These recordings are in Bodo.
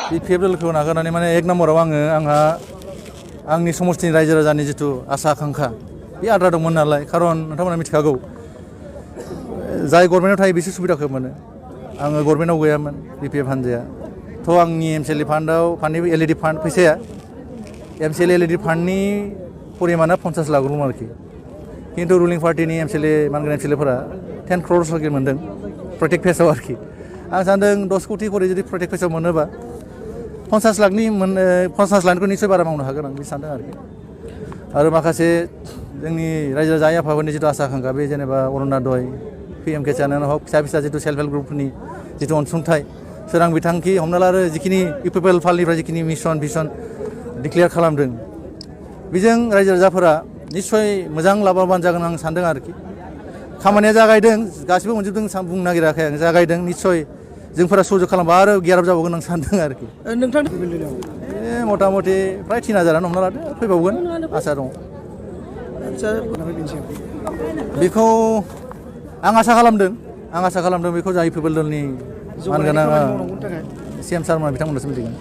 BPF दलखौ नागारनानै माने एक नम्बराव आंहा आंनि समस्तिनि रायजो राजानि जिथु आसा आकांक्षा बे आद्रा दंमोन नालाय खारन नोंथांमोना मिथिखागौ जाय गभर्नमेन्टआव थायो बिसोर सुबिदाखौ मोनो आङो गभर्नमेन्टआव गैयामोन BPF हान्जाया थ' आंनि MCLA फान्डनि LED फान्ड फैसाया MCLA LED फान्डनि परिमाना 50 लाख दं आरोखि खिन्थु रुलिं पार्टिनि MCLAफोरा 10 crores मोनदों प्रत्येक फेसआव आरोखि आं सानदों 10 कोटि करि जुदि प्रत्येक फेसआव मोनोबा 50 लाखखौ निश्चय बारा मावनो हागोन आं बे सानदों आरोखि आरो माखासे जोंनि रायजो राजा आइ आफाफोरनि जिथु आसा आकांक्षा बे जेनेबा अरुण'दय PMK चेनेल हक फिसा जिथु सेल्फ हेल्प ग्रुपफोरनि जिथु अनसुंथाइ सोरां बिथांखि हमना ला आरो जिखिनि इउपिपिएल फान्डनिफ्राय जिखिनि मिशन भिजन डिक्लेयार खालामदों बेजों रायजो राजाफोरा निश्चय मोजां लाभवान जागोन आं सानदों आरोखि खामानिया जागायदों गासिबो मोनजोबदों बुंनो नागिराखै आं जागायदों निश्चय जोंफोरा सहयोग खालामबा आरो गियारआप जाबावगोन आं सानदों आरोखि नोंथांनि मथा मथि प्राय 3000 हमना लादो फैबावगोन आसा दं बेखौ आं आसा खालामदों बेखौ जाय इउपिपिएल दलनि मानगोनां CM सारमोन बिथांमोनासो मिथिगोन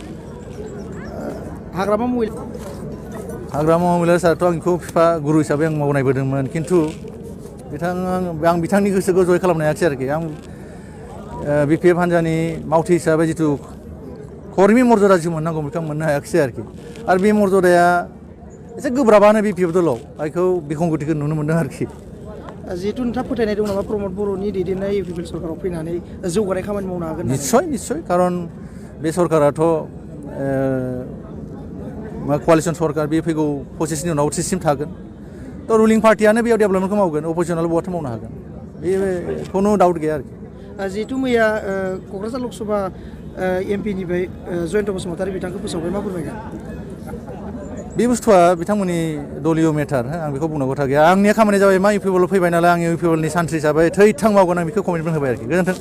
हाग्रामा महिला सारथ' आं बेखौ बिफा गुरु हिसाबै आं मावनायबोदोंमोन खिन्थु आं बिथांनि गोसोखौ जय खालामनो हायाखिसै आरोखि आं BPF हान्जानि मावथि हिसाबै जिथु कर्मि मर्यादा जि मोननांगौ बेखौ मोननो हायाखिसै आरोखि आरो बे मर्यादाया एसे गोब्राबानो BPF दलाव बेखौ बिखंगतिखौ नुनो मोनदों आरोखि जिहेतु नोंथाङा फोथायनाय दं नामा प्रमद बर'नि दैदेननाय इउपिपिएल सरकाराव फैनानै जौगानाय खामानि मावनो हागोन निस्सय खारन बे सरकाराथ' क'लिसन सरकार बे फैगौ 25 नि उनाव 30 सिम थागोन थ' रुलिं पार्टियानो बेयाव डेभेलपमेन्टखौ मावगोन अपोजिसनाल बहाथो मावनो हागोन बे खुनु डाउट गैया आरोखि जिहेतु मैया क'क्राझार लकसभा MP निफ्राय जयन्त बसुमतारी बिथांखौ फोसावबाय मा फोरमायगोन बे बुस्थुआ बिथांमोननि दलीय मेटार आं बेखौ बुंनांगौ खोथा गैया आंनि खामानिया जाबाय मा इउपिपिएल फैबाय नालाय आं इउपिपिएलनि सान्थ्रि हिसाबै थैथां मावगोन आं बेखौ कमिटमेन्ट होबाय आरोखि गोजोन्थों